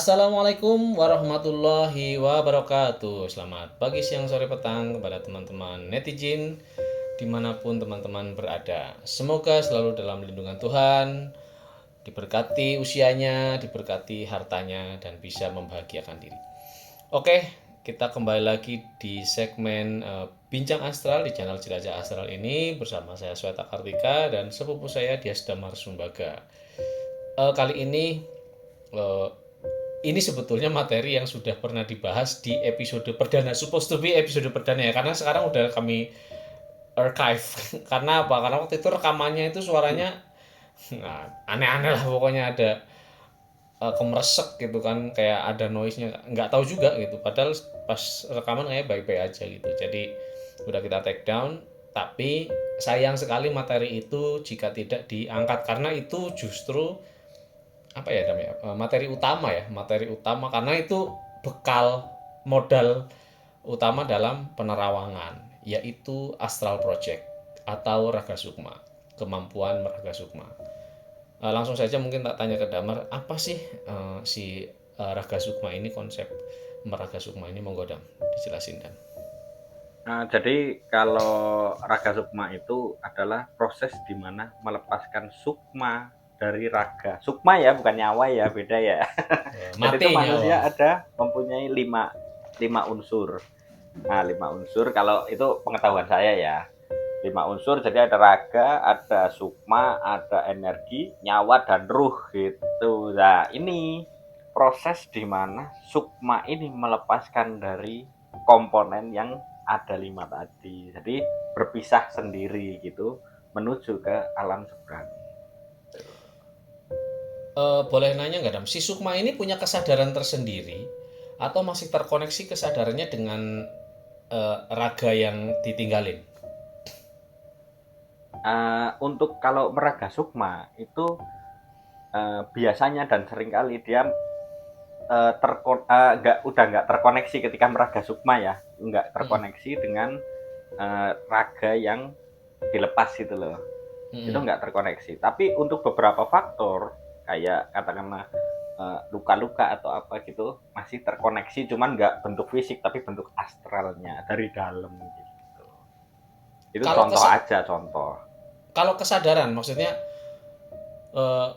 Assalamualaikum warahmatullahi wabarakatuh. Selamat pagi, siang, sore, petang kepada teman-teman netizen dimanapun teman-teman berada. Semoga selalu dalam lindungan Tuhan, diberkati usianya, diberkati hartanya, dan bisa membahagiakan diri. Oke, kita kembali lagi di segmen Bincang Astral di channel Jelajah Astral ini bersama saya Sweta Kartika dan sepupu saya Dias Damar Sumbaga. Kali eh, ini sebetulnya materi yang sudah pernah dibahas di episode perdana, supposed to be episode perdana ya, karena sekarang udah kami archive. Karena apa? Karena waktu itu rekamannya itu suaranya aneh-aneh lah, pokoknya ada kemeresek gitu kan, kayak ada noise-nya, nggak tahu juga gitu. Padahal pas rekaman kayak baik-baik aja gitu. Jadi udah kita take down, tapi sayang sekali materi itu jika tidak diangkat karena itu justru apa ya namanya, materi utama karena itu bekal modal utama dalam penerawangan, yaitu astral project atau raga sukma, kemampuan meraga sukma. Langsung saja mungkin tak tanya ke Damar, apa sih si raga sukma ini, konsep meraga sukma ini, monggo Dam dijelasin Dan. Jadi kalau raga sukma itu adalah proses di mana melepaskan sukma dari raga. Sukma ya, bukan nyawa ya, beda ya. Jadi itu Mati nyawa. manusia ada mempunyai lima unsur. Nah, lima unsur kalau itu pengetahuan saya ya. Lima unsur, jadi ada raga, ada sukma, ada energi, nyawa, dan ruh gitu. Nah, ini proses di mana sukma ini melepaskan dari komponen yang ada lima tadi. Jadi berpisah sendiri gitu menuju ke alam seberang. Boleh nanya nggak Dam, si sukma ini punya kesadaran tersendiri atau masih terkoneksi kesadarannya dengan raga yang ditinggalin? Untuk kalau meraga sukma itu biasanya dan seringkali dia nggak terkoneksi ketika meraga sukma ya, nggak Mm-mm. terkoneksi dengan raga yang dilepas itu loh, itu Mm-mm. nggak terkoneksi. Tapi untuk beberapa faktor kayak katakanlah luka-luka atau apa gitu masih terkoneksi, cuman nggak bentuk fisik tapi bentuk astralnya dari dalam gitu. Itu Kalau contoh kesa- aja, contoh. kalau kesadaran maksudnya, eh,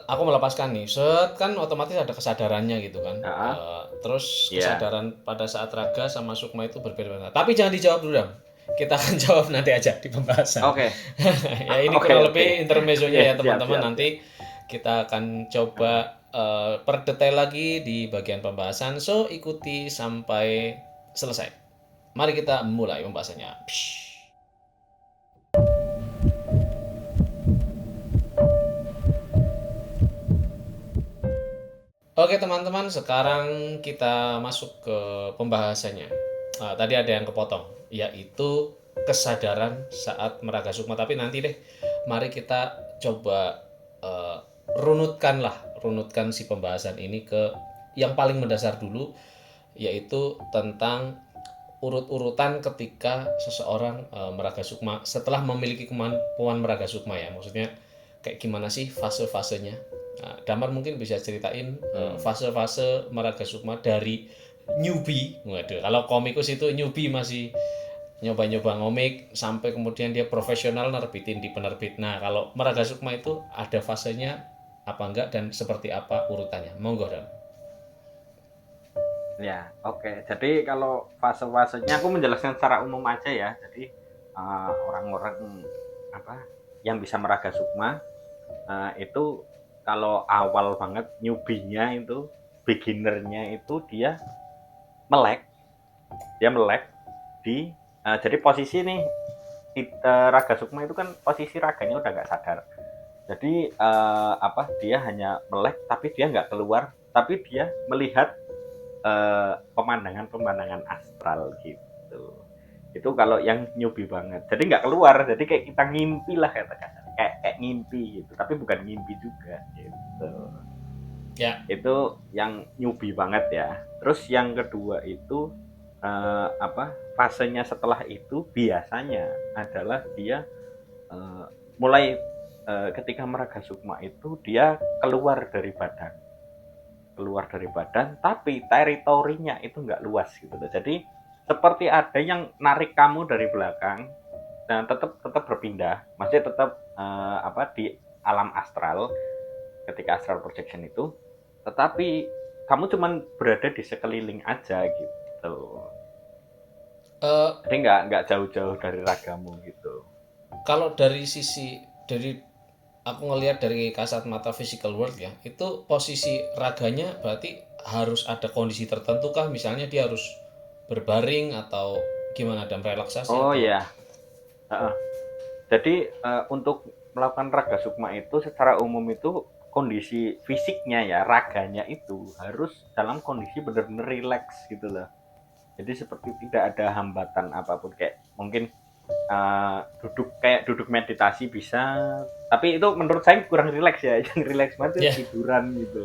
aku melepaskan nih, set kan otomatis ada kesadarannya gitu kan. Nah, Terus ya, kesadaran pada saat raga sama sukma itu berbeda-beda. Tapi jangan dijawab dulu Dam. Kita akan jawab nanti aja di pembahasan. oke. Ya ini Oke, kurang oke. lebih intermezzonya Ya, ya siap, teman-teman. siap, siap. Nanti kita akan coba perdetail lagi di bagian pembahasan. So ikuti sampai selesai. Mari kita mulai pembahasannya. Oke teman-teman, sekarang kita masuk ke pembahasannya. Tadi ada yang kepotong, yaitu kesadaran saat meraga sukma. Tapi nanti deh, mari kita coba uh, runutkan si pembahasan ini ke yang paling mendasar dulu, yaitu tentang urut-urutan ketika seseorang meraga sukma setelah memiliki kemampuan meraga sukma ya, maksudnya kayak gimana sih fase-fasenya. Damar mungkin bisa ceritain Hmm. fase-fase meraga sukma dari newbie, waduh kalau komikus itu newbie masih nyoba-nyoba ngomik sampai kemudian dia profesional nerbitin di penerbit. Nah kalau meraga sukma itu ada fasenya apa enggak dan seperti apa urutannya, monggo Dam. Ya, oke. Jadi kalau fase-fasenya aku menjelaskan secara umum aja ya. Jadi orang-orang apa yang bisa meraga sukma itu kalau awal banget newbie-nya itu, beginnernya itu melek, dia melek di jadi posisi nih raga sukma itu kan posisi raganya udah nggak sadar. Jadi dia hanya melek tapi dia nggak keluar, tapi dia melihat pemandangan-pemandangan astral gitu. Itu kalau yang newbie banget. Jadi nggak keluar, jadi kayak kita ngimpi lah katakan. Kayak ngimpi gitu, tapi bukan ngimpi juga gitu. Ya. Itu yang newbie banget ya. Terus yang kedua itu fasenya setelah itu biasanya adalah dia eh, mulai ketika meraga sukma itu dia keluar dari badan, keluar dari badan, tapi teritorinya itu nggak luas gitu loh. Jadi seperti ada yang narik kamu dari belakang dan tetap tetap berpindah, masih tetap di alam astral ketika astral projection itu, tetapi kamu cuman berada di sekeliling aja gitu. Eh, Jadi nggak jauh-jauh dari ragamu gitu. Kalau dari aku ngelihat dari kasat mata physical world ya, itu posisi raganya berarti harus ada kondisi tertentu kah? Misalnya dia harus berbaring atau gimana, dan relaksasi Oh atau. ya, heeh. Jadi untuk melakukan raga sukma itu secara umum itu kondisi fisiknya ya, raganya itu harus dalam kondisi benar-benar rileks gitu loh. Jadi seperti tidak ada hambatan apapun, kayak mungkin duduk meditasi bisa, tapi itu menurut saya kurang rileks ya. Yang rileks banget Ya, itu tiduran gitu.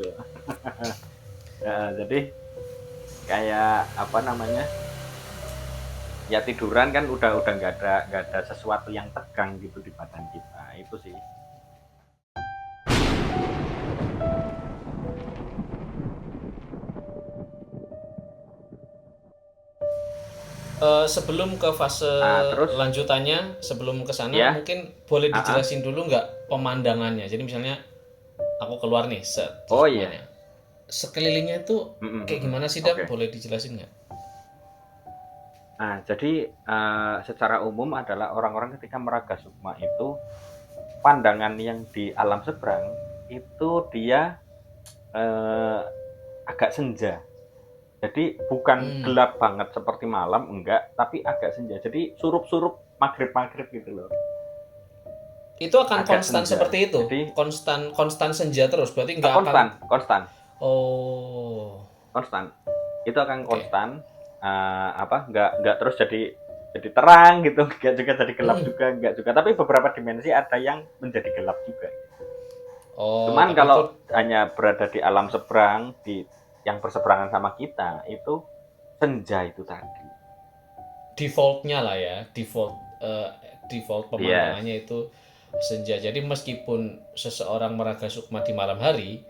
Ya, jadi kayak apa namanya, ya tiduran kan udah nggak ada sesuatu yang tegang gitu di badan kita, itu sih. sebelum ke fase Terus lanjutannya, sebelum ke sana ya, mungkin boleh ah, ah. dijelasin dulu nggak pemandangannya. Jadi misalnya aku keluar nih, set Oh terus iya. semuanya. Sekelilingnya itu Mm, mm, kayak mm, gimana sih, Dam? oke. Boleh dijelasin nggak? Nah, jadi secara umum adalah orang-orang ketika meraga sukma itu pandangan yang di alam seberang itu dia eh, agak senja. Jadi bukan Hmm. gelap banget seperti malam, enggak, tapi agak senja. Jadi surup-surup maghrib-maghrib gitu loh. Itu akan Agak konstan senja. seperti itu, Jadi konstan konstan senja terus. Berarti nggak akan. konstan, konstan, Oh, konstan. Itu akan oke. konstan. Nggak terus jadi terang gitu, nggak juga jadi gelap Hmm. juga, nggak juga. Tapi beberapa dimensi ada yang menjadi gelap juga. Oh, Cuman tapi itu kalau hanya berada di alam seberang, di yang berseberangan sama kita, itu senja itu tadi. defaultnya lah ya, default Yes. pemandangannya itu senja. Jadi meskipun seseorang meraga sukma di malam hari,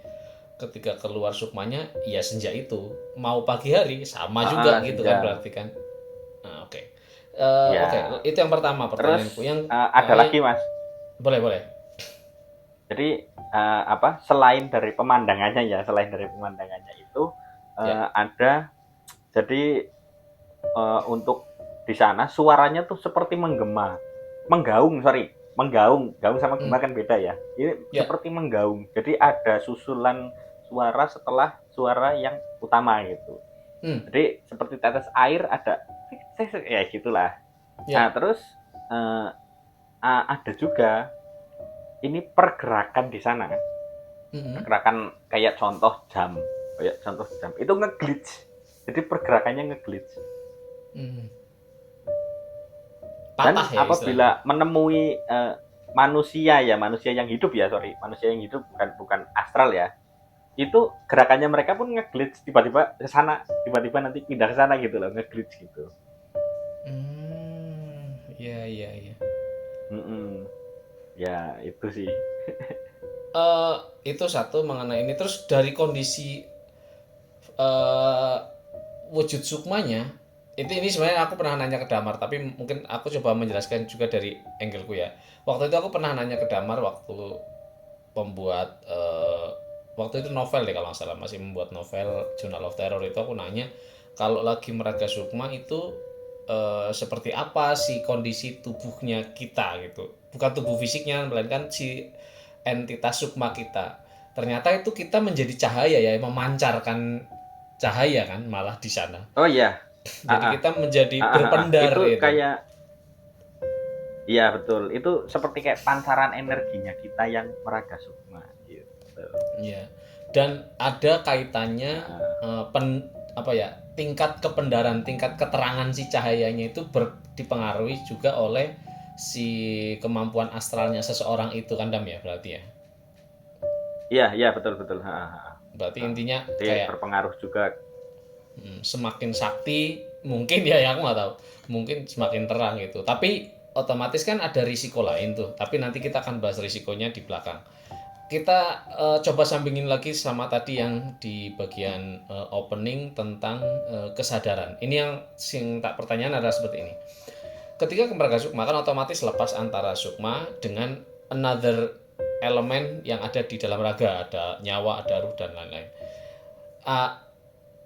ketika keluar sukmanya ya senja itu. Mau pagi hari sama juga gitu kan, Senja. berarti kan. Nah, oke. Oke, Ya. itu yang pertama Terus pertanyaanku. Yang ada lagi, Mas. boleh boleh. Jadi selain dari pemandangannya ya, selain dari pemandangannya itu Ya. ada, jadi untuk di sana suaranya tuh seperti menggema, menggaung, sorry, menggaung, gaung sama Hmm. gema kan beda ya. Ini Ya. seperti menggaung. Jadi ada susulan suara setelah suara yang utama gitu. Hmm. Jadi seperti tetes air ada, ya gitulah. Nah Ya. terus eh, ada juga ini pergerakan di sana, Hmm. pergerakan kayak contoh jam itu ngeglitch, jadi pergerakannya ngeglitch. Hmm. Dan Patah ya istilahnya. apabila menemui manusia yang hidup ya, sorry, manusia yang hidup, bukan astral ya, itu gerakannya mereka pun ngeglitch, tiba-tiba ke sana, tiba-tiba nanti pindah ke sana gitu loh, ngeglitch gitu. Ya, ya, ya. Mm-mm. Ya itu sih. Eh, itu satu mengenai ini. Terus dari kondisi eh wujud sukmanya, itu ini sebenarnya aku pernah nanya ke Damar, tapi mungkin aku coba menjelaskan juga dari angle-ku ya. Waktu itu aku pernah nanya ke Damar waktu pembuat waktu itu novel deh kalau nggak salah, masih membuat novel Journal of Terror. Itu aku nanya kalau lagi meraga sukma itu seperti apa sih kondisi tubuhnya kita gitu, bukan tubuh fisiknya melainkan si entitas sukma kita. Ternyata itu kita menjadi cahaya ya, memancarkan cahaya kan malah di sana. Oh iya. ah, Jadi ah, kita menjadi berpendar itu itu. kayak, iya betul, itu seperti kayak pancaran energinya kita yang meraga sukma gitu. Iya. Dan ada kaitannya Ah, apa ya? Tingkat kependaran, tingkat keterangan si cahayanya itu dipengaruhi juga oleh si kemampuan astralnya seseorang itu kan, Dam, ya berarti ya. iya iya betul betul. Berarti intinya Jadi kayak berpengaruh juga. semakin sakti mungkin ya, aku nggak tahu. Mungkin semakin terang gitu. Tapi otomatis kan ada risiko lain tuh. Tapi nanti kita akan bahas risikonya di belakang. kita coba sambungin lagi sama tadi yang di bagian opening tentang kesadaran. Ini yang sing tak pertanyaan adalah seperti ini. Ketika kemeraga sukma kan otomatis lepas antara sukma dengan another elemen yang ada di dalam raga, ada nyawa, ada ruh dan lain-lain. Ah,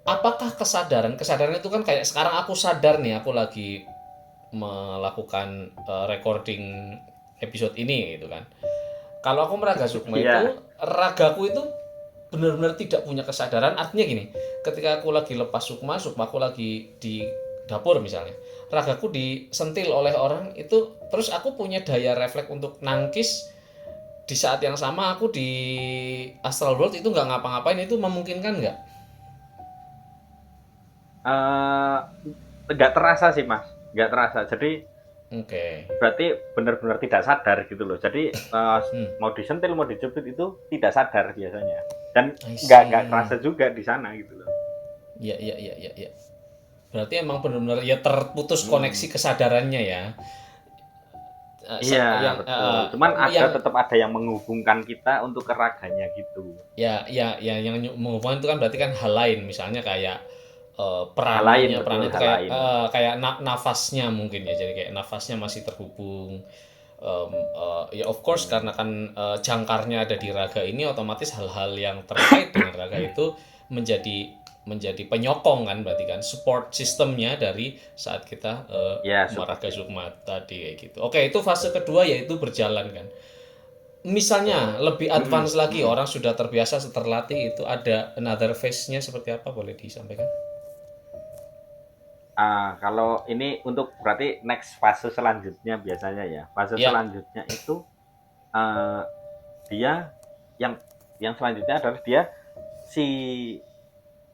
apakah kesadaran itu kan kayak sekarang aku sadar nih aku lagi melakukan recording episode ini gitu kan. Kalau aku meraga sukma itu, Iya. ragaku itu benar-benar tidak punya kesadaran. Artinya gini, ketika aku lagi lepas sukma, sukmaku lagi di dapur misalnya, ragaku disentil oleh orang itu, terus aku punya daya refleks untuk nangkis di saat yang sama aku di astral world itu nggak ngapa-ngapain, itu memungkinkan nggak? Eh, nggak terasa sih mas, nggak terasa. Jadi Oke. berarti benar-benar tidak sadar gitu loh. Jadi mau disentil mau dijepit itu tidak sadar biasanya. Dan I nggak see. terasa juga di sana gitu loh. Ya, ya, ya, ya, ya. Berarti emang benar-benar ya terputus koneksi Hmm. kesadarannya ya. Iya Yang betul. Cuman ada yang tetap ada yang menghubungkan kita untuk ke raganya gitu. ya yang menghubungkan itu kan berarti kan hal lain, misalnya kayak Hal lain peran betul, itu hal kayak lain. kayak nafasnya mungkin ya, jadi kayak nafasnya masih terhubung. Ya of course karena kan jangkarnya ada di raga ini, otomatis hal-hal yang terkait dengan raga itu menjadi menjadi penyokong kan, berarti kan support sistemnya dari saat kita Ya support meraga system. sukma tadi kayak gitu. Oke, itu fase kedua yaitu berjalan kan. Misalnya lebih Mm-mm, advance lagi, mm-mm. orang sudah terbiasa terlatih, itu ada another phase-nya seperti apa, boleh disampaikan? Kalau ini untuk berarti next fase selanjutnya biasanya ya. Fase Ya. selanjutnya itu uh, dia yang selanjutnya adalah dia si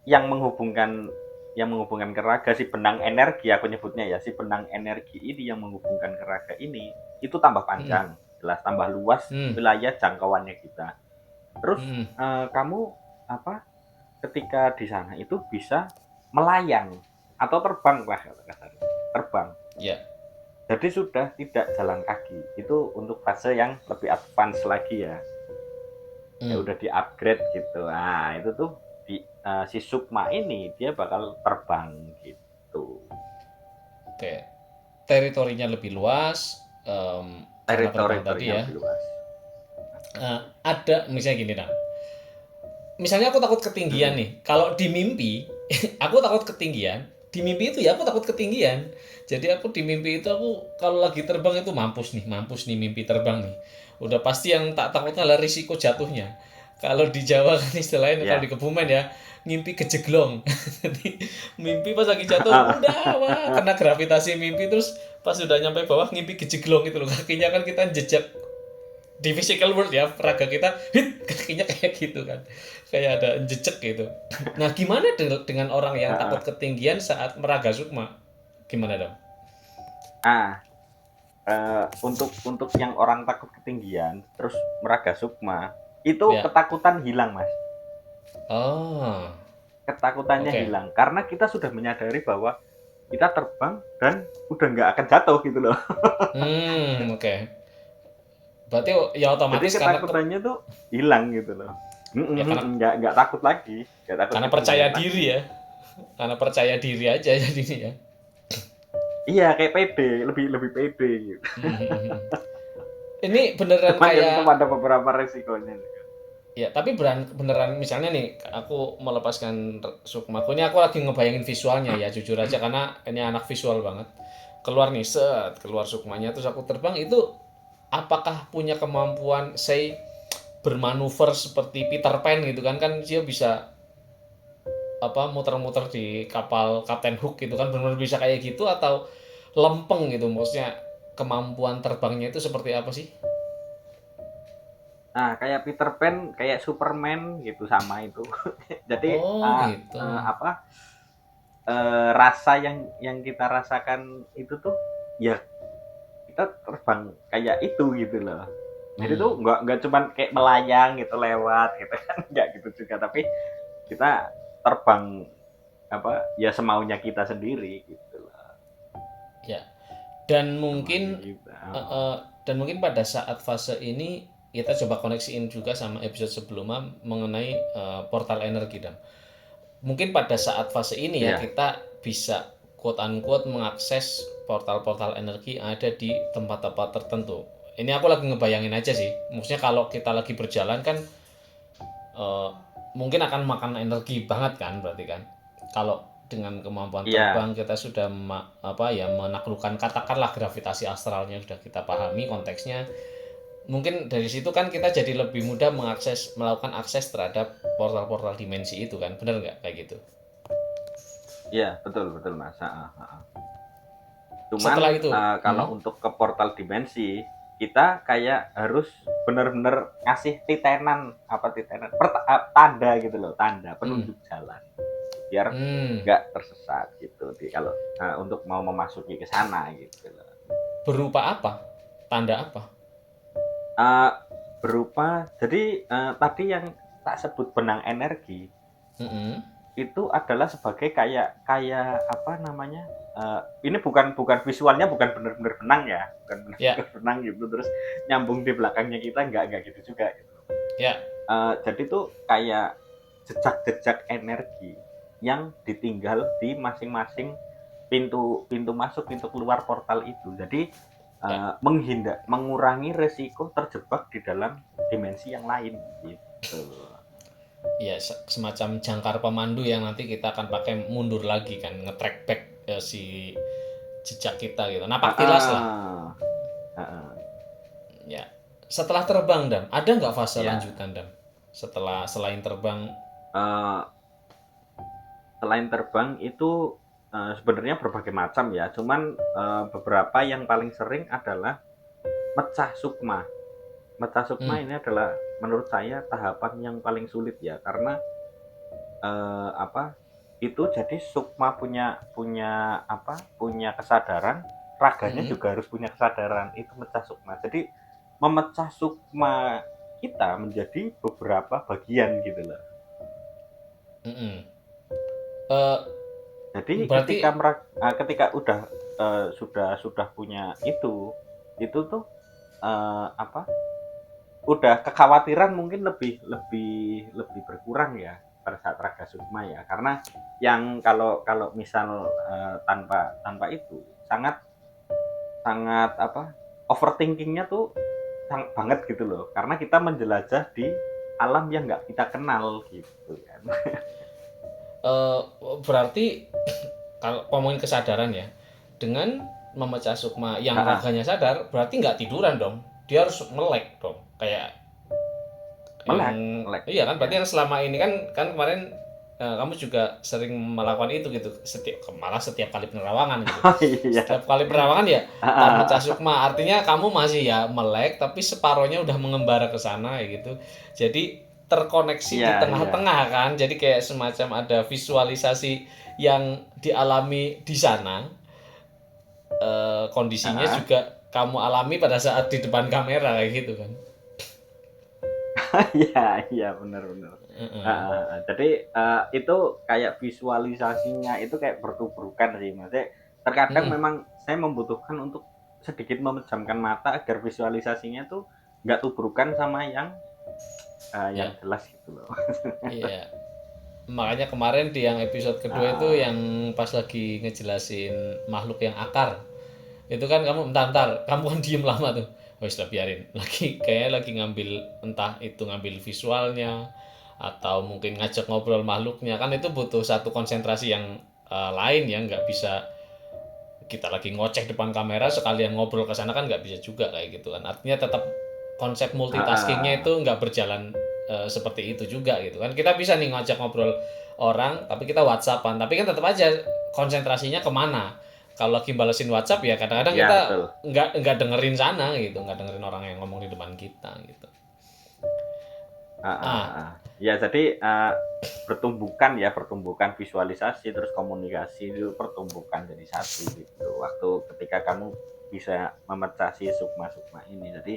yang menghubungkan ke raga, si benang energi aku nyebutnya ya, si benang energi ini yang menghubungkan ke raga ini itu tambah Hmm. panjang, jelas tambah luas Hmm. wilayah jangkauannya kita. Terus Hmm. kamu apa ketika di sana itu bisa melayang atau terbang lah kasarnya, terbang. Ya. Jadi sudah tidak jalan kaki. Itu untuk fase yang lebih advance lagi ya. Ya Hmm. udah di upgrade gitu. Nah itu tuh si Sukma ini dia bakal terbang gitu. Oke. Teritorinya lebih luas, karena terbang tadi Teritorinya ya. lebih luas. Ada misalnya gini nah. Misalnya aku takut ketinggian Mm-mm. nih. Kalau di mimpi, aku takut ketinggian. Di mimpi itu ya aku takut ketinggian. Jadi aku di mimpi itu aku kalau lagi terbang itu mampus nih mimpi terbang nih. Udah pasti yang tak takutnya adalah risiko jatuhnya. Kalau di Jawa kan istilahnya, kalau di Ya. Kebumen ya, ngimpi kejeglong. Jadi mimpi pas lagi jatuh udah wah kena gravitasi mimpi, terus pas udah nyampe bawah ngimpi kejeglong gitu loh. Kakinya kan kita jejak di physical world ya, peraga kita hit kakinya kayak gitu kan, kayak ada jejak gitu. Nah gimana dengan orang yang takut ketinggian saat meraga sukma, gimana dong? Untuk yang orang takut ketinggian terus meraga Sukma itu Ya. ketakutan hilang mas. Oh. Ketakutannya Oke. hilang karena kita sudah menyadari bahwa kita terbang dan udah nggak akan jatuh gitu loh. Oke. Berarti ya Jadi otomatis karena ketakutannya tuh hilang gitu loh. ya Nggak takut lagi, nggak takut karena percaya ketinggian diri lagi. ya, karena percaya diri aja jadinya ya. Iya kayak pede, lebih lebih pede gitu. Ini beneran Cuman ya tetap kayak ada beberapa resikonya. ya, tapi beneran misalnya nih aku melepaskan sukmaku ini, aku lagi ngebayangin visualnya ya jujur aja, karena ini anak visual banget. Keluar nih, set keluar sukmanya terus aku terbang itu, apakah punya kemampuan say bermanuver seperti Peter Pan gitu kan, kan dia bisa apa muter-muter di kapal Kapten Hook gitu kan, benar-benar bisa kayak gitu atau lempeng gitu, maksudnya kemampuan terbangnya itu seperti apa sih? Nah, kayak Peter Pan, kayak Superman gitu sama itu. Jadi Oh gitu. apa rasa yang kita rasakan itu tuh ya kita terbang kayak itu gitu loh. Jadi tuh Hmm. nggak cuman kayak melayang gitu lewat gitu kan nggak gitu juga tapi kita terbang apa ya semaunya kita sendiri gitu loh. Ya. Dan Semaunya mungkin kita. eh, eh, dan mungkin pada saat fase ini kita coba koneksiin juga sama episode sebelumnya mengenai portal energi dan mungkin pada saat fase ini ya Iya, kita bisa quote unquote mengakses portal-portal energi yang ada di tempat-tempat tertentu. Ini aku lagi ngebayangin aja sih. Maksudnya kalau kita lagi berjalan kan eh, mungkin akan makan energi banget kan berarti kan. Kalau dengan kemampuan iya, terbang kita sudah apa ya menaklukkan katakanlah gravitasi astralnya sudah kita pahami konteksnya. Mungkin dari situ kan kita jadi lebih mudah melakukan akses terhadap portal-portal dimensi itu kan. Benar nggak kayak gitu? iya, betul betul Mas. Cuman Setelah itu, kalau untuk ke portal dimensi, kita kayak harus benar-benar ngasih titenan apa titenan tanda gitu loh, tanda hmm, penunjuk jalan biar hmm, nggak tersesat gitu di kalau untuk mau memasuki ke sana gitu loh. berupa apa? Tanda apa? Eh, berupa jadi tadi yang tak sebut benang energi Hmm, itu adalah sebagai kayak kayak apa namanya ini bukan bukan visualnya bukan benar-benar benang ya bukan ya, benar-benar benang gitu terus nyambung di belakangnya kita nggak gitu juga gitu. ya, Jadi tuh kayak jejak-jejak energi yang ditinggal di masing-masing pintu pintu masuk pintu keluar portal itu jadi ya, mengurangi resiko terjebak di dalam dimensi yang lain gitu. ya, semacam jangkar pemandu yang nanti kita akan pakai mundur lagi kan, nge-track back si jejak kita gitu. Ah, Napak tilas lah. ah, ah, ah. Ya. Setelah terbang dan ada nggak fase Ya, lanjutan dan setelah selain terbang? eh, selain terbang itu sebenarnya berbagai macam ya. Cuman beberapa yang paling sering adalah mecah sukma. Mecah Hmm, sukma ini adalah menurut saya tahapan yang paling sulit ya karena apa? Itu jadi sukma punya punya apa? Punya kesadaran, raganya hmm, juga harus punya kesadaran. Itu mecah sukma. Jadi memecah sukma kita menjadi beberapa bagian gitu loh. hmm. Eh, Jadi ketika berarti ketika udah sudah punya itu tuh apa? Udah kekhawatiran mungkin lebih lebih lebih berkurang ya pada saat raga sukma ya. Karena yang kalau kalau misal tanpa tanpa itu sangat sangat apa? Overthinkingnya tuh sangat banget gitu loh. Karena kita menjelajah di alam yang nggak kita kenal gitu kan. eh, berarti kalau ngomongin kesadaran ya, dengan memecah sukma yang raganya sadar, berarti nggak tiduran dong. Dia harus melek dong. Kayak yang Melek, melek. iya kan Ya. berarti yang selama ini kan kan kemarin kamu juga sering melakukan itu gitu malah setiap kali penerawangan gitu Oh iya. setiap kali penerawangan ya memecah sukma artinya kamu masih ya melek tapi separohnya udah mengembara ke sana ya gitu jadi terkoneksi Iya, di iya. tengah-tengah kan jadi kayak semacam ada visualisasi yang dialami di sana kondisinya Heeh. juga kamu alami pada saat di depan kamera kayak gitu kan. Iya, iya, benar benar. Heeh, heeh. Jadi itu kayak visualisasinya itu kayak bertubrukan sih, maksudnya terkadang Mm-mm. memang saya membutuhkan untuk sedikit memejamkan mata agar visualisasinya tuh nggak tubrukan sama yang Ya, jelas gitu loh. iya. Makanya kemarin di yang episode kedua itu Heeh. yang pas lagi ngejelasin makhluk yang akar. Itu kan kamu entar kamu kan diem lama tuh. Wes lah biarin. Lagi kayak lagi ngambil entah itu ngambil visualnya atau mungkin ngajak ngobrol makhluknya kan itu butuh satu konsentrasi yang lain ya nggak bisa kita lagi ngoceh depan kamera sekalian ngobrol ke sana kan nggak bisa juga kayak gitu kan artinya tetap konsep multitaskingnya Heeh. itu nggak berjalan seperti itu juga gitu kan kita bisa nih ngajak ngobrol orang tapi kita whatsappan tapi kan tetap aja konsentrasinya kemana kalau lagi balesin WhatsApp ya kadang-kadang Ya, kita betul. nggak dengerin sana gitu nggak dengerin orang yang ngomong di depan kita gitu Heeh, ah heeh. Ya, jadi pertumbukan ya, pertumbukan visualisasi terus komunikasi itu pertumbukan jadi satu gitu. Waktu ketika kamu bisa memecah si sukma-sukma ini. Jadi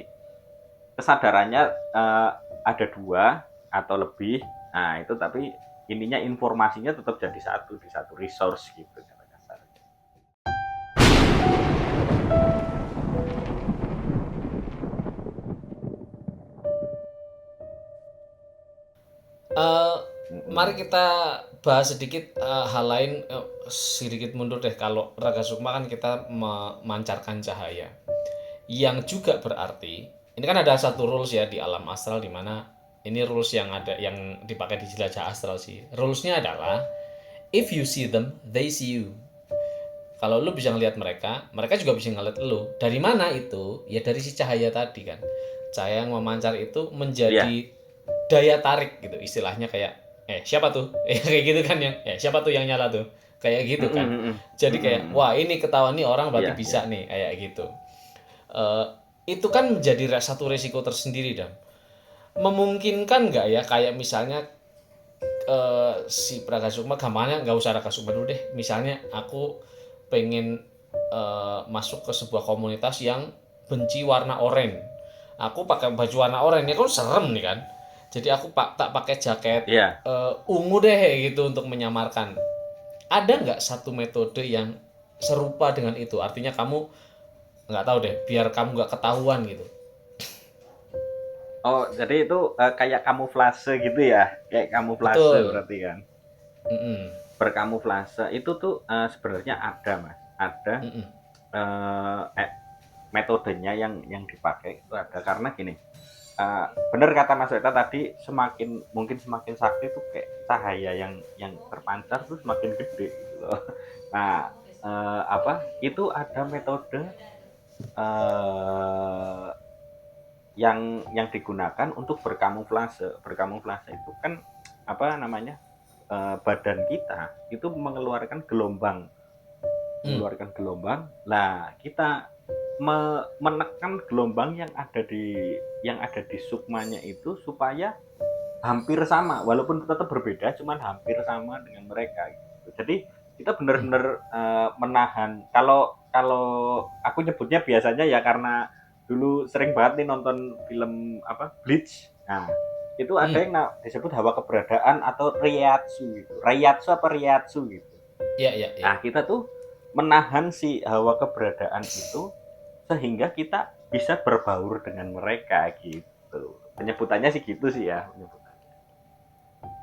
kesadarannya ada dua atau lebih. Nah, itu tapi ininya informasinya tetap jadi satu di satu resource gitu kata kasarnya. Mari kita bahas sedikit hal lain, sedikit mundur deh. Kalau Raga Sukma kan kita memancarkan cahaya. Yang juga berarti ini kan ada satu rules ya di alam astral, di mana ini rules yang ada yang dipakai di jelajah astral sih. Rulesnya adalah if you see them, they see you. Kalau lu bisa ngelihat mereka, mereka juga bisa ngelihat lu. Dari mana itu? Ya dari si cahaya tadi kan. Cahaya yang memancar itu Iya. menjadi daya tarik gitu. Istilahnya kayak siapa tuh? Kayak gitu kan yang siapa tuh yang nyala tuh? Kayak gitu Mm-mm, kan. mm-mm, Jadi kayak mm-mm. wah ini ketahuan nih orang berarti Iya, iya. bisa nih kayak gitu. Eh, itu kan menjadi satu resiko tersendiri dan memungkinkan nggak ya kayak misalnya si Pragasukma gampangnya nggak usah Pragasukma dulu deh, misalnya aku pengen masuk ke sebuah komunitas yang benci warna oranye, aku pakai baju warna oranye ya kan serem nih kan, jadi aku tak pakai jaket Iya. ungu deh gitu untuk menyamarkan. Ada nggak satu metode yang serupa dengan itu, artinya kamu nggak tahu deh biar kamu nggak ketahuan gitu. Oh, jadi itu kayak kamuflase gitu ya? Kayak kamuflase Betul. berarti kan? Mm-mm. Berkamuflase itu tuh sebenarnya ada, Mas. Ada Mm-mm. eh, eh, metodenya yang dipakai itu ada karena gini. eh, Bener kata Mas Weta tadi, semakin sakti tuh kayak cahaya yang terpancar tuh semakin gede gitu loh. Nah, apa? Itu ada metode eh, yang digunakan untuk berkamuflase. Berkamuflase itu kan apa namanya? Badan kita itu Mm. mengeluarkan gelombang. Nah, kita menekan gelombang yang ada di sukmanya itu supaya hampir sama, walaupun tetap berbeda, cuman hampir sama dengan mereka gitu. Jadi kita Mm. benar-benar menahan. Kalau kalau aku nyebutnya biasanya ya, karena dulu sering banget nih nonton film apa Bleach. Nah, itu ada Mm. yang disebut hawa keberadaan atau Reiatsu gitu. Reiatsu apa Reiatsu gitu. Ya, ya, ya. Nah, kita tuh menahan si hawa keberadaan itu sehingga kita bisa berbaur dengan mereka gitu. Penyebutannya sih gitu sih ya.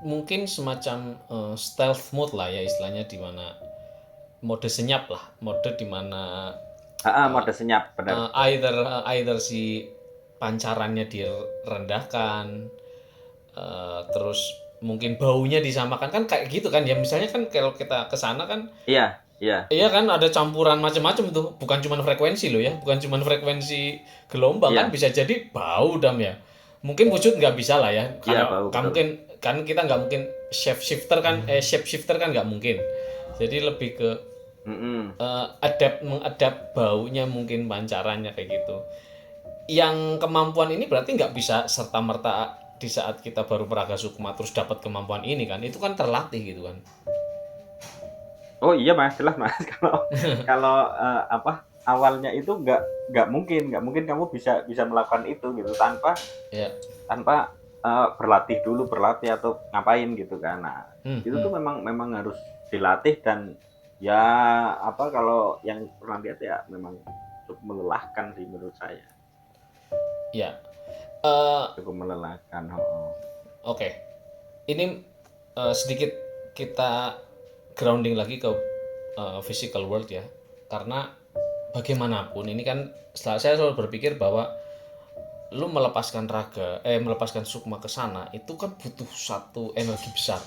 Mungkin semacam stealth mode lah ya istilahnya, di mana mode senyap lah, mode di mana Mode senyap, benar. either si pancarannya direndahkan, terus mungkin baunya disamakan kan kayak gitu kan ya, misalnya kan kalau kita ke sana kan Iya, iya, iya kan ada campuran macam-macam tuh, bukan cuma frekuensi loh ya, bukan cuma frekuensi gelombang kan, iya, bisa jadi bau dam ya. Mungkin wujud nggak bisa lah ya, iya, karena bau kan betul. mungkin kan kita nggak mungkin shape shifter kan nggak mungkin. Jadi lebih ke Mm-mm. mengadap baunya mungkin pancarannya kayak gitu. Yang kemampuan ini berarti nggak bisa serta merta di saat kita baru Praga Sukma terus dapat kemampuan ini kan, itu kan terlatih gitu kan. Oh iya mas, jelas mas. Kalau kalau apa awalnya itu nggak mungkin kamu bisa bisa melakukan itu gitu tanpa Ya. tanpa berlatih atau ngapain gitu kan. Nah, Hmm, itu hmm. tuh memang memang harus dilatih dan ya apa kalau yang pernah lihat ya memang cukup melelahkan sih menurut saya. Ya. Eh, Cukup melelahkan. Oh. Oke, ini sedikit kita grounding lagi ke physical world ya, karena bagaimanapun ini kan saya selalu berpikir bahwa lu melepaskan sukma ke sana itu kan butuh satu energi besar.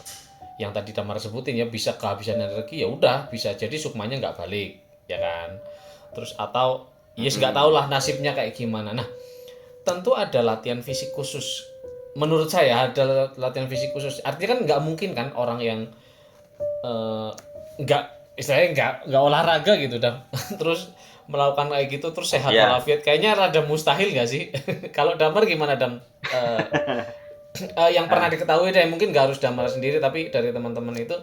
Yang tadi Damar sebutin ya, bisa kehabisan energi ya udah bisa jadi sukmanya nggak balik ya kan. Terus atau yes nggak tahu Mm-mm. lah nasibnya kayak gimana. Nah, tentu ada latihan fisik khusus. Menurut saya ada latihan fisik khusus. Artinya kan nggak mungkin kan orang yang eh, nggak istilahnya nggak olahraga gitu dan terus melakukan kayak gitu terus sehat Ya, walafiat, kayaknya rada mustahil nggak sih? Kalau Damar gimana Dam? Yang pernah ah, diketahui deh, mungkin nggak harus Damar sendiri tapi dari teman-teman itu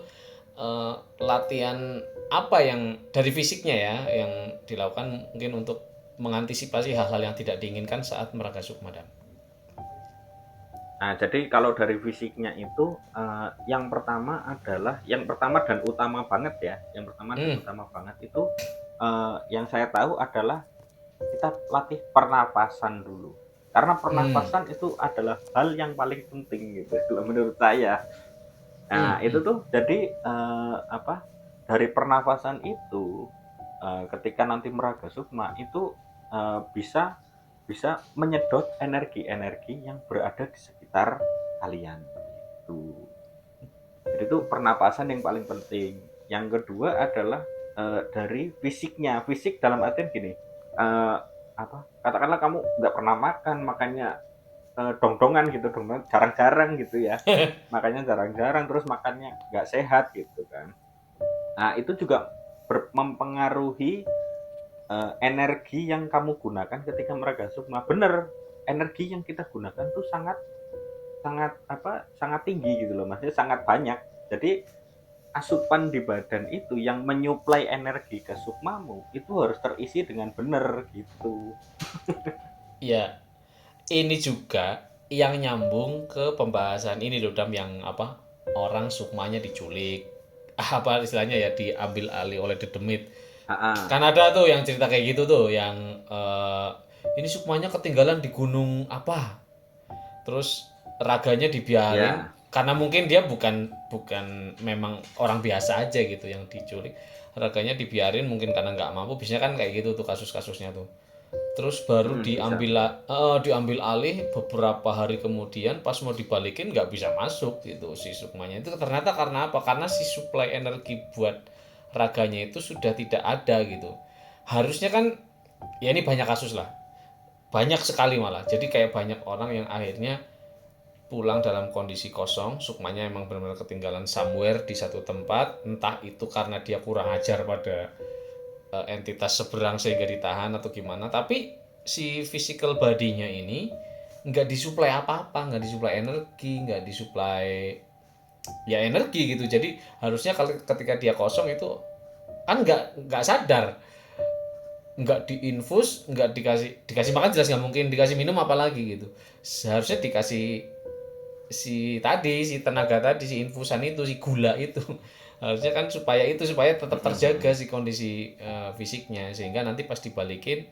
latihan apa yang dari fisiknya ya yang dilakukan mungkin untuk mengantisipasi hal-hal yang tidak diinginkan saat meraga sukma Dam. nah, jadi kalau dari fisiknya itu yang pertama dan utama banget ya, yang pertama dan Hmm, utama banget itu yang saya tahu adalah kita latih pernapasan dulu. Karena hmm, pernapasan itu adalah hal yang paling penting gitu menurut saya. Nah, Hmm, itu hmm. tuh jadi apa? Dari pernafasan itu ketika nanti meraga sukma itu bisa bisa menyedot energi-energi yang berada di sekitar kalian gitu. Jadi itu pernapasan yang paling penting. Yang kedua adalah dari fisiknya. Fisik dalam artian gini, apa? Katakanlah kamu nggak pernah makan, makanya dongdongan gitu, dongdongan jarang-jarang gitu ya. Makanya jarang-jarang terus makannya nggak sehat gitu kan. Nah, itu juga mempengaruhi energi yang kamu gunakan ketika meraga sukma. Bener, energi yang kita gunakan tuh sangat sangat apa? Sangat tinggi gitu loh, maksudnya sangat banyak. Jadi asupan di badan itu yang menyuplai energi ke sukmamu itu harus terisi dengan benar gitu. Ya, ini juga yang nyambung ke pembahasan ini loh Dam, yang apa, orang sukmanya diculik, apa istilahnya ya, diambil alih oleh dedemit. Ah, Kan ada tuh yang cerita kayak gitu tuh, yang ini sukmanya ketinggalan di gunung apa, terus raganya dibiarin ya. karena mungkin dia bukan bukan memang orang biasa aja gitu yang diculik, raganya dibiarin mungkin karena nggak mampu, biasanya kan kayak gitu tuh kasus-kasusnya tuh. Terus baru Bisa diambil bisa. diambil alih beberapa hari kemudian, pas mau dibalikin nggak bisa masuk gitu si sukmanya itu, ternyata karena apa, karena si suplai energi buat raganya itu sudah tidak ada gitu. Harusnya kan, ya ini banyak kasus lah, banyak sekali malah, jadi kayak banyak orang yang akhirnya pulang dalam kondisi kosong, sukmanya emang benar-benar ketinggalan somewhere di satu tempat, entah itu karena dia kurang ajar pada entitas seberang sehingga ditahan atau gimana, tapi si physical body-nya ini nggak disuplai apa-apa, nggak disuplai energi, nggak disuplai ya energi gitu. Jadi harusnya kalau ketika dia kosong itu kan nggak sadar, nggak diinfus, nggak dikasih makan, jelas nggak mungkin dikasih minum apalagi gitu. Seharusnya dikasih si tenaga tadi, si infusan itu, si gula itu, harusnya kan supaya tetap terjaga si kondisi fisiknya, sehingga nanti pas dibalikin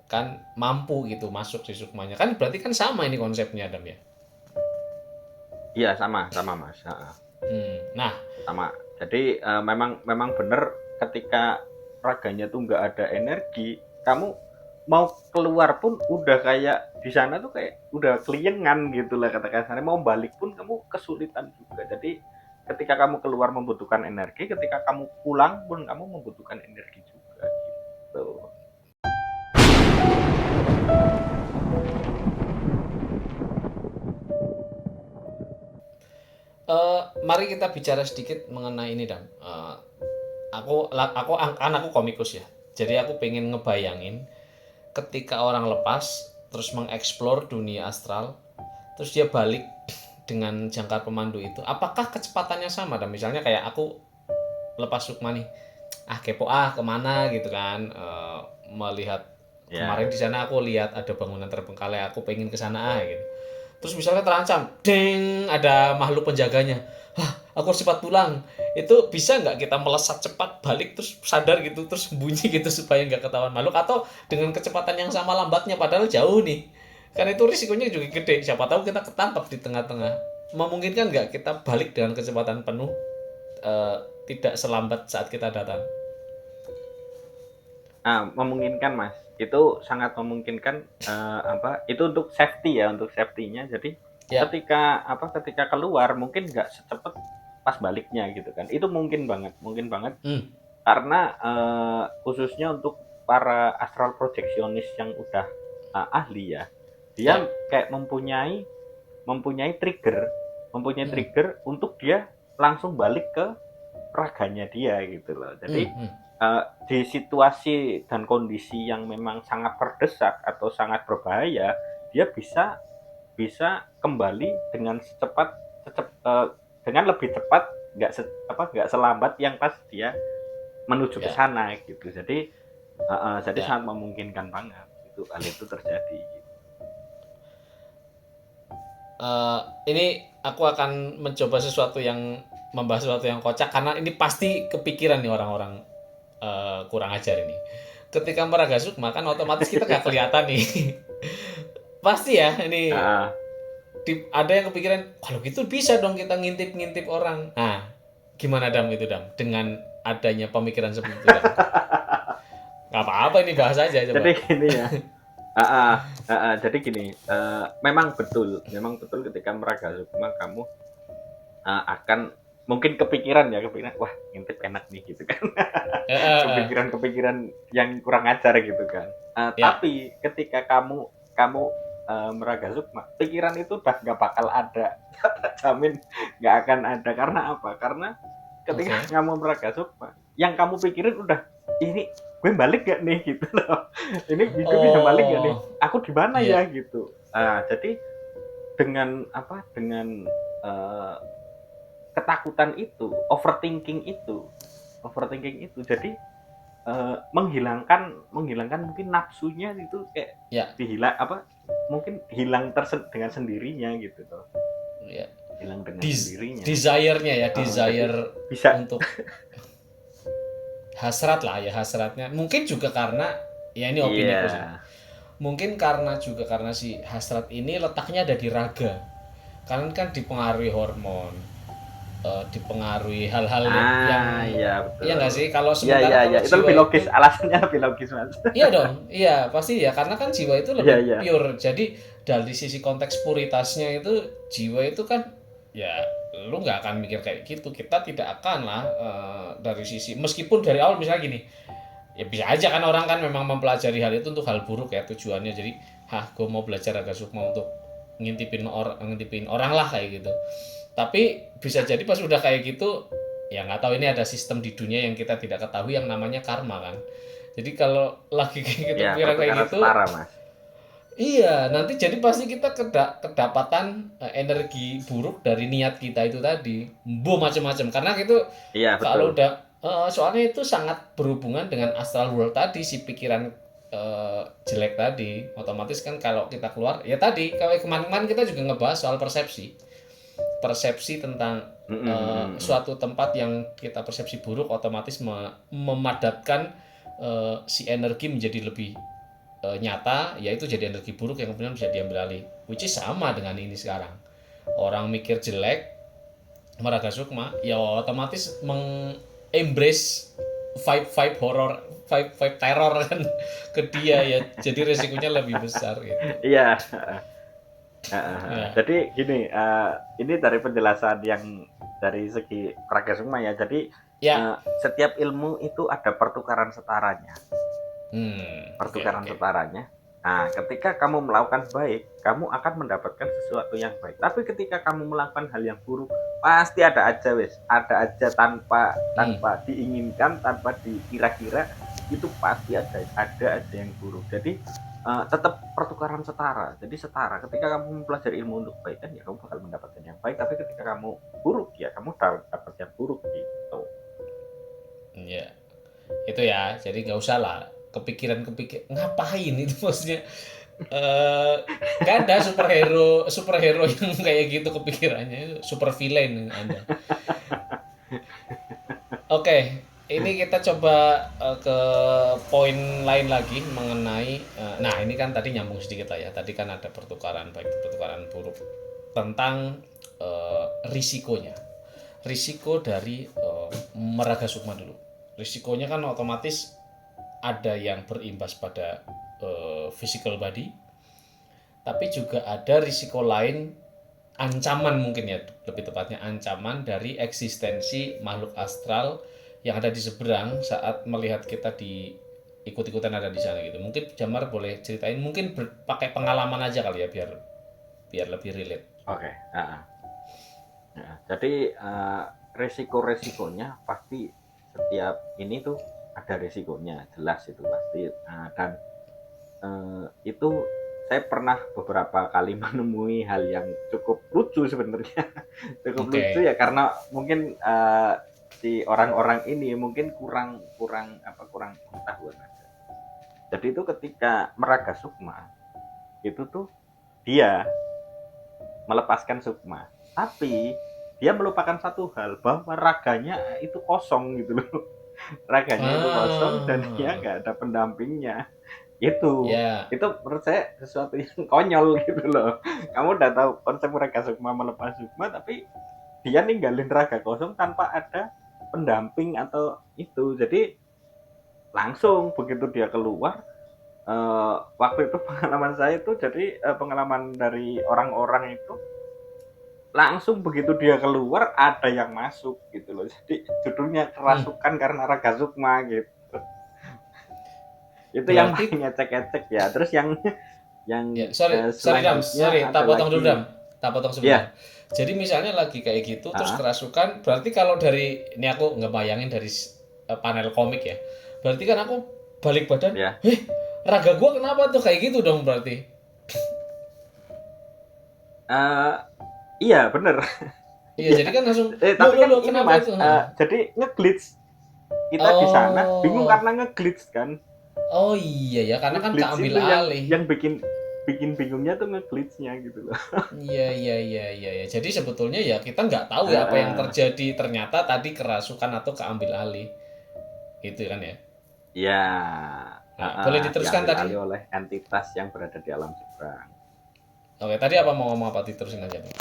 kan mampu gitu masuk si sukmanya, kan berarti kan sama ini konsepnya Adam ya. Iya, sama sama Mas. Nah, Sama. Jadi memang memang benar ketika raganya tuh nggak ada energi, kamu mau keluar pun udah kayak di sana tuh kayak udah keliengan gitu lah kata kasarnya. Mau balik pun kamu kesulitan juga. Jadi ketika kamu keluar membutuhkan energi, ketika kamu pulang pun kamu membutuhkan energi juga gitu. mari kita bicara sedikit mengenai ini Dan. Aku komikus ya, jadi aku pengen ngebayangin ketika orang lepas terus mengeksplor dunia astral, terus dia balik dengan jangkar pemandu itu, apakah kecepatannya sama? Dan misalnya kayak aku lepas sukma nih, kepo kemana gitu kan, melihat kemarin Ya. di sana aku lihat ada bangunan terbengkalai, aku pengen ke sana gitu. Terus misalnya terancam, deng, ada makhluk penjaganya, aku harus cepat pulang. Itu bisa nggak kita melesat cepat balik terus sadar gitu, terus sembunyi gitu supaya nggak ketahuan makhluk, atau dengan kecepatan yang sama lambatnya padahal jauh nih, kan itu risikonya juga gede, siapa tahu kita ketangkap di tengah-tengah. Memungkinkan nggak kita balik dengan kecepatan penuh, eh, tidak selambat saat kita datang? Memungkinkan Mas. Itu sangat memungkinkan apa? Itu untuk safety ya, untuk safety-nya. Jadi Ya. ketika apa? Ketika keluar mungkin nggak secepat pas baliknya gitu kan. Itu mungkin banget, mungkin banget Hmm. karena khususnya untuk para astral projectionist yang udah ahli ya. Dia Ya. kayak mempunyai mempunyai trigger, mempunyai Hmm. trigger untuk dia langsung balik ke raganya dia gitu loh. Hmm. Jadi Hmm. di situasi dan kondisi yang memang sangat terdesak atau sangat berbahaya, dia bisa bisa kembali dengan dengan lebih cepat, nggak selambat yang pas dia menuju ke Ya. sana gitu. Jadi Ya. sangat memungkinkan banget itu hal itu terjadi. Gitu. Eh, ini aku akan mencoba sesuatu yang membahas sesuatu yang kocak, karena ini pasti kepikiran nih orang-orang kurang ajar ini. Ketika meragasuk, kan otomatis kita nggak kelihatan nih. Pasti ya ini. Uh, ada yang kepikiran kalau gitu bisa dong kita ngintip-ngintip orang. Nah, gimana Dam itu Dam dengan adanya pemikiran seperti itu Dam? Gak apa-apa ini bahas aja Jadi coba. gini ya. Jadi gini, memang betul ketika meraga sukma kamu akan mungkin kepikiran, wah ngintip enak nih gitu kan. Eh, eh, eh. Kepikiran-kepikiran yang kurang ajar gitu kan. Ya, Tapi ketika kamu meraga sukma, pikiran itu udah nggak bakal ada. Jamin nggak akan ada. Karena apa? Karena ketika oke. kamu meraga sukma, yang kamu pikirin udah ini gue balik gak nih gitu loh. Ini gue bisa balik gak nih? Oh, Aku di mana iya. ya gitu. Jadi dengan apa? Dengan uh, ketakutan itu, overthinking itu, jadi menghilangkan mungkin nafsunya itu kayak Ya, mungkin hilang dengan sendirinya gitu loh, ya. hilang dengan sendirinya. Desire-nya ya, Jadi desire bisa, untuk hasrat lah ya, hasratnya. Mungkin juga karena ya ini opini ku sih. iya, Mungkin karena juga karena si hasrat ini letaknya ada di raga. Karena kan dipengaruhi hormon, dipengaruhi hal-hal yang iya ya betul, nggak sih? Kalau iya iya sementara iya kalau itu jiwa lebih logis, itu alasannya lebih logis mas. iya dong, iya pasti ya karena kan jiwa itu Iya lebih iya, pure. Jadi dari sisi konteks puritasnya itu jiwa itu kan ya lu nggak akan mikir kayak gitu. Kita tidak akan lah dari sisi meskipun dari awal misalnya gini, ya bisa aja kan orang kan memang mempelajari hal itu untuk hal buruk ya tujuannya. Jadi, gue mau belajar agak sukma untuk ngintipin orang lah kayak gitu. Tapi bisa jadi pas udah kayak gitu, ya nggak tahu ini ada sistem di dunia yang kita tidak ketahui yang namanya karma kan. Jadi kalau lagi kayak gitu iya pikiran kayak pertukaran gitu, setara mas. iya nanti jadi pasti kita kedapatan energi buruk dari niat kita itu tadi, macam-macam. Karena gitu Iya betul. kalau udah soalnya itu sangat berhubungan dengan astral world tadi si pikiran jelek tadi. Otomatis kan kalau kita keluar ya tadi kalau kemarin-kemarin kita juga ngebahas soal persepsi tentang suatu tempat yang kita persepsi buruk otomatis memadatkan si energi menjadi lebih nyata, yaitu jadi energi buruk yang kemudian bisa diambil alih, which is sama dengan ini sekarang. Orang mikir jelek Maraga Sukma ya otomatis embrace vibe horror, vibe teror kan ke dia ya, jadi resikonya lebih besar gitu Iya. ya. Jadi gini, ini dari penjelasan yang dari segi Pragasukma ya. Jadi Ya. setiap ilmu itu ada pertukaran setaranya. Oke Pertukaran oke. setaranya. Nah, ketika kamu melakukan baik, kamu akan mendapatkan sesuatu yang baik. Tapi ketika kamu melakukan hal yang buruk, pasti ada aja wes, ada aja tanpa Hmm. tanpa diinginkan, tanpa dikira-kira, itu pasti ada aja yang buruk. Jadi tetap pertukaran setara. Jadi setara. Ketika kamu mempelajari ilmu untuk kebaikan, ya kamu bakal mendapatkan yang baik. Tapi ketika kamu buruk, ya kamu dapat yang buruk gitu. Ya itu ya, jadi nggak usah lah kepikiran ngapain itu maksudnya. eh nggak ada superhero superhero yang kayak gitu kepikirannya, super villain Anda. Oke, ini kita coba ke poin lain lagi mengenai nah ini kan tadi nyambung sedikit lah ya. Tadi kan ada pertukaran baik pertukaran buruk tentang risikonya. Risiko dari Meraga Sukma dulu. Risikonya kan otomatis ada yang berimbas pada physical body, tapi juga ada risiko lain, ancaman mungkin ya lebih tepatnya ancaman dari eksistensi makhluk astral yang ada di seberang saat melihat kita di ikut-ikutan ada di sana gitu. Mungkin Jamar boleh ceritain mungkin pakai pengalaman aja kali ya biar biar lebih relate. Oke. Jadi resiko-resikonya pasti, setiap ini tuh ada resikonya, jelas itu pasti. Dan itu saya pernah beberapa kali menemui hal yang cukup lucu sebenarnya. Cukup Oke. lucu ya, karena mungkin si orang-orang ini mungkin kurang kurang kurang pengetahuan aja. Jadi itu ketika meraga sukma itu tuh dia melepaskan sukma, tapi dia melupakan satu hal, bahwa raganya itu kosong gitu loh. Raganya itu kosong dan dia Ah. nggak ada pendampingnya. Itu Ya. itu menurut saya sesuatu yang konyol gitu loh. Kamu udah tahu konsep Raga Sukma melepas Sukma, tapi dia ninggalin raga kosong tanpa ada pendamping atau itu. Jadi langsung begitu dia keluar, waktu itu pengalaman saya itu, jadi pengalaman dari orang-orang itu langsung begitu dia keluar ada yang masuk gitu loh. Jadi judulnya Hmm. kerasukan karena Raga Sukma gitu. Itu yang Berarti paling ecek-ecek ya. Terus yang ya, sorry, sorry Dam, selanjutnya sorry, tak ada potong dulu Dam, lagi. tak potong Ya, sebentar. Jadi misalnya lagi kayak gitu, terus ah, kerasukan, berarti kalau dari ini aku nggak bayangin dari panel komik ya. Berarti kan aku balik badan, ya. raga gua kenapa tuh kayak gitu dong berarti? Eh, iya bener. Iya, Iya. jadi kan langsung, Tapi kan lo ini kenapa Mas, itu? Hah? jadi ngeglitch. Kita di sana bingung Oh, karena ngeglitch kan. oh iya ya, karena kan Ngeglitch keambil itu yang alih. yang bikin bikin bingungnya tuh ngeglitchnya gitu loh. Iya, iya, iya, iya, iya. Jadi sebetulnya ya kita nggak tahu ya apa yang Heeh. terjadi. Ternyata tadi kerasukan atau keambil alih, gitu kan ya. Ya, Nah, boleh diteruskan diambil tadi? alih oleh entitas yang berada di alam seberang. Oke, tadi apa mau ngomong apa diterusin aja tuh.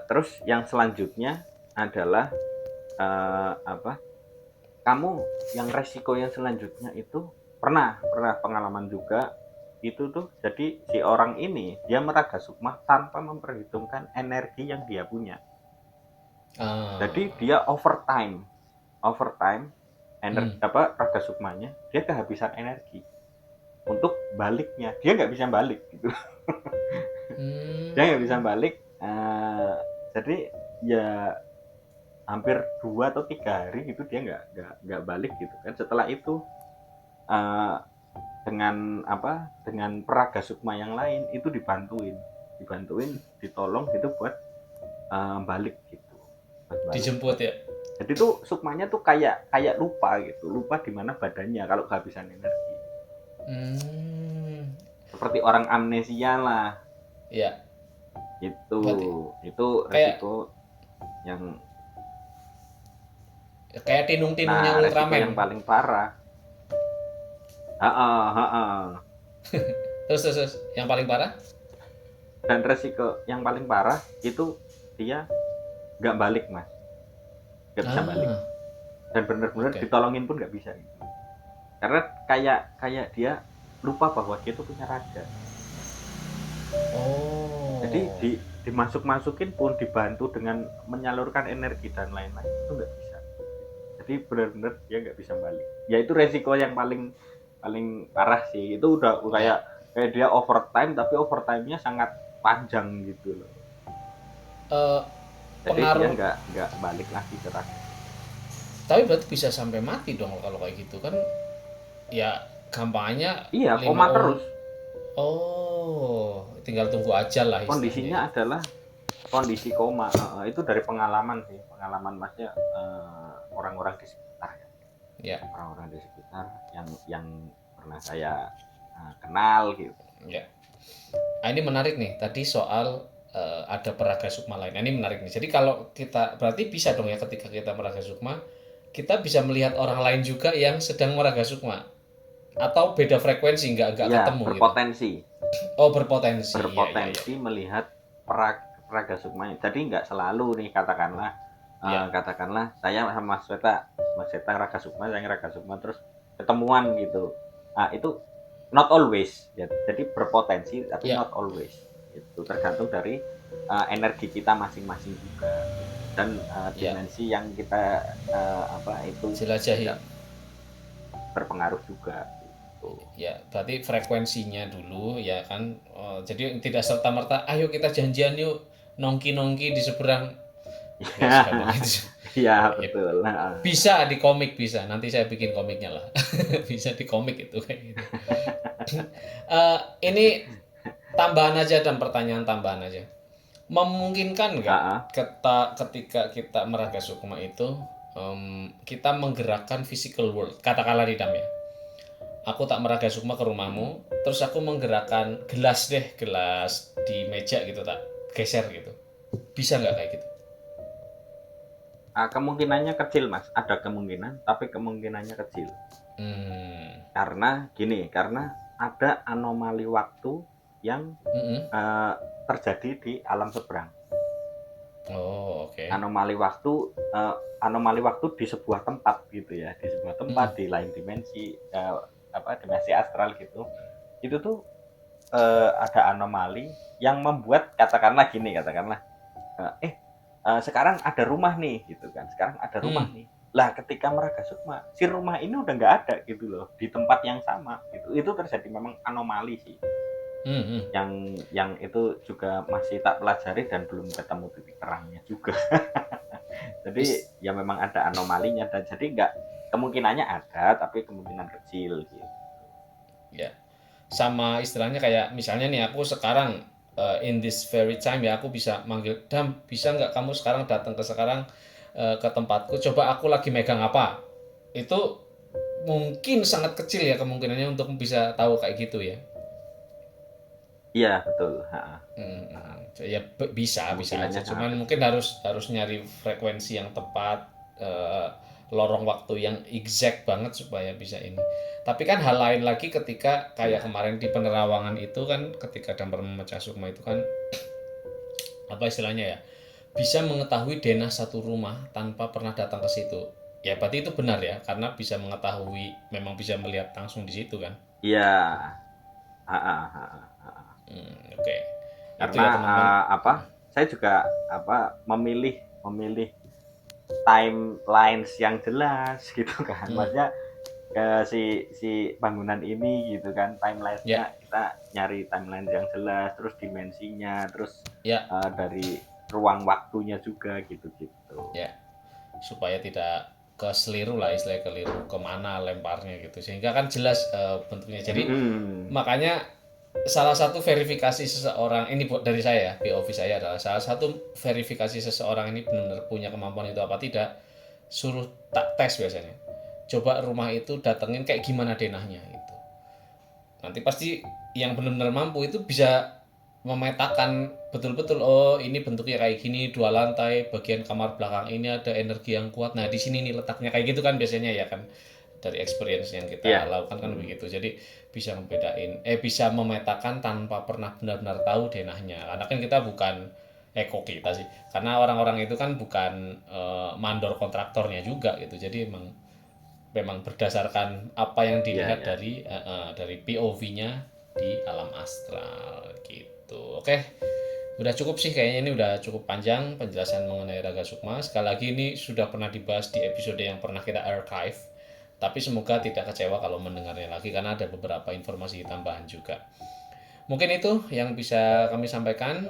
Terus yang selanjutnya adalah apa? Kamu yang resiko yang selanjutnya itu pernah pernah pengalaman juga itu tuh. Jadi si orang ini dia meraga sukma tanpa memperhitungkan energi yang dia punya. Jadi Ah, dia overtime energi hmm, apa raga sukmanya dia kehabisan energi untuk baliknya, dia nggak bisa balik gitu. Dia nggak bisa hmm, balik. Jadi ya hampir 2 atau 3 hari gitu dia nggak balik gitu kan. Setelah itu eh, dengan apa, dengan peraga sukma yang lain itu dibantuin ditolong gitu buat balik gitu, buat balik. dijemput ya. Jadi tuh sukmanya tuh kayak kayak lupa gitu, lupa di mana badannya kalau kehabisan energi. Hmm, Seperti orang amnesia lah. ya, Itu berarti itu kayak resiko yang kayak tinung-tinungnya resiko Ultraman. yang paling parah. Heeh, heeh. Terus, yang paling parah? Dan resiko yang paling parah itu dia nggak balik Mas, nggak bisa balik. Ah, Dan benar-benar oke. ditolongin pun nggak bisa gitu. Karena kayak kayak dia lupa bahwa dia itu punya raga. Jadi Oh, dimasuk-masukin pun dibantu dengan menyalurkan energi dan lain-lain itu nggak bisa. Jadi benar-benar dia nggak bisa balik. Ya itu resiko yang paling paling parah sih. Itu udah ya. kayak kayak dia overtime, tapi overtime-nya sangat panjang gitu loh. Eh, Jadi dia pengaruh, nggak balik lagi ke raga. tapi berarti bisa sampai mati dong kalau kayak gitu kan? Ya, gampangnya Iya, lima koma om. terus. Oh, tinggal tunggu aja lah istilahnya Kondisinya ya. adalah kondisi koma. Itu dari pengalaman sih, pengalaman Masnya, orang-orang di sekitar ya. Ya, Orang-orang di sekitar yang pernah saya kenal gitu. ya. Nah, ini menarik nih. Tadi soal ada peraga sukma lain. Nah, ini menarik nih. Jadi kalau kita berarti bisa dong ya ketika kita meraga sukma, kita bisa melihat orang lain juga yang sedang meraga sukma atau beda frekuensi nggak Ya, ketemu gitu. berpotensi Oh, berpotensi. Ya, ya, ya. berpotensi melihat peraga sukma. Jadi nggak selalu nih, katakanlah Ya, katakanlah saya sama Mas Sweta raga sukma, saya raga sukma terus ketemuan gitu. Itu not always ya. Jadi berpotensi tapi ya, not always. Itu tergantung dari energi kita masing-masing juga gitu. Dan ya. dimensi yang kita apa itu Jelajahi. tidak berpengaruh juga gitu. Ya, berarti frekuensinya dulu ya kan. Oh, jadi tidak serta merta, ayo kita janjian yuk nongki-nongki di seberang. Nggak segampang itu. Iya Ya, betul. bisa di komik bisa. Nanti saya bikin komiknya lah. Bisa di komik itu kayak gitu. Ini tambahan aja dan pertanyaan tambahan aja. Memungkinkan nggak ketika kita meraga sukma itu kita menggerakkan physical world, katakanlah di dalam ya, aku tak meraga sukma ke rumahmu, terus aku menggerakkan gelas deh, gelas di meja gitu, tak geser gitu, bisa nggak kayak gitu? Kemungkinannya kecil Mas, ada kemungkinan tapi kemungkinannya kecil. Karena gini, karena ada anomali waktu yang terjadi di alam seberang. Oh, oke. Anomali waktu di sebuah tempat gitu ya, di sebuah tempat di lain dimensi, dimensi astral gitu. Itu tuh ada anomali yang membuat katakanlah sekarang ada rumah nih gitu kan, sekarang ada rumah nih. Lah ketika Meraga Sukma, si rumah ini udah nggak ada gitu loh di tempat yang sama gitu. Itu terjadi memang anomali sih. Yang itu juga masih tak pelajari dan belum ketemu titik terangnya juga. Jadi ya memang ada anomalinya, dan jadi nggak, kemungkinannya ada tapi kemungkinan kecil gitu. Ya, sama istilahnya kayak misalnya nih aku sekarang in this very time ya aku bisa manggil Dam, bisa nggak kamu sekarang datang ke tempatku, coba aku lagi megang apa. Itu mungkin sangat kecil ya kemungkinannya untuk bisa tahu kayak gitu ya. Iya betul. Ya bisa aja, Kemungkinannya sangat cuman mungkin kecil. harus nyari frekuensi yang tepat, lorong waktu yang exact banget supaya bisa ini. Tapi kan hal lain lagi ketika kayak Iya. kemarin di penerawangan itu kan, ketika Damar memecah sukma itu kan, apa istilahnya ya, bisa mengetahui denah satu rumah tanpa pernah datang ke situ. Ya berarti itu benar ya, karena bisa mengetahui, memang bisa melihat langsung di situ kan. Iya. Ha, ha, ha, ha. Oke. Itu Karena ya teman-teman. saya juga memilih timelines yang jelas gitu kan. Maksudnya si si bangunan ini gitu kan, Ya, timelinenya kita nyari timeline yang jelas, terus dimensinya, terus ya, dari ruang waktunya juga gitu-gitu. ya, supaya tidak keseliru lah, istilahnya keliru kemana lemparnya gitu, sehingga kan jelas bentuknya. Jadi Mm-mm. makanya salah satu verifikasi seseorang ini buat dari saya, POV saya adalah salah satu verifikasi seseorang ini benar-benar punya kemampuan itu apa tidak, suruh tak tes biasanya, coba rumah itu datengin kayak gimana denahnya gitu. Nanti pasti yang benar-benar mampu itu bisa memetakan betul-betul, oh ini bentuknya kayak gini, dua lantai, bagian kamar belakang ini ada energi yang kuat, nah di sini nih letaknya, kayak gitu kan biasanya ya kan, dari experience yang kita Iya. lakukan kan Mm. begitu. Jadi bisa bisa memetakan tanpa pernah benar-benar tahu denahnya, karena kan kita bukan kita sih, karena orang-orang itu kan bukan mandor kontraktornya juga gitu. Jadi memang berdasarkan apa yang Iya, dilihat iya. dari POV-nya di alam astral gitu. Oke, udah cukup sih kayaknya, ini udah cukup panjang penjelasan mengenai Raga Sukma. Sekali lagi ini sudah pernah dibahas di episode yang pernah kita archive. Tapi semoga tidak kecewa kalau mendengarnya lagi karena ada beberapa informasi tambahan juga. Mungkin itu yang bisa kami sampaikan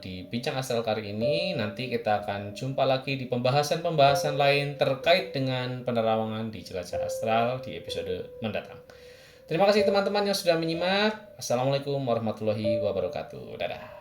di Bincang Astral kali ini. Nanti kita akan jumpa lagi di pembahasan-pembahasan lain terkait dengan penerawangan di Jelajah Astral di episode mendatang. Terima kasih teman-teman yang sudah menyimak. Assalamualaikum warahmatullahi wabarakatuh. Dadah.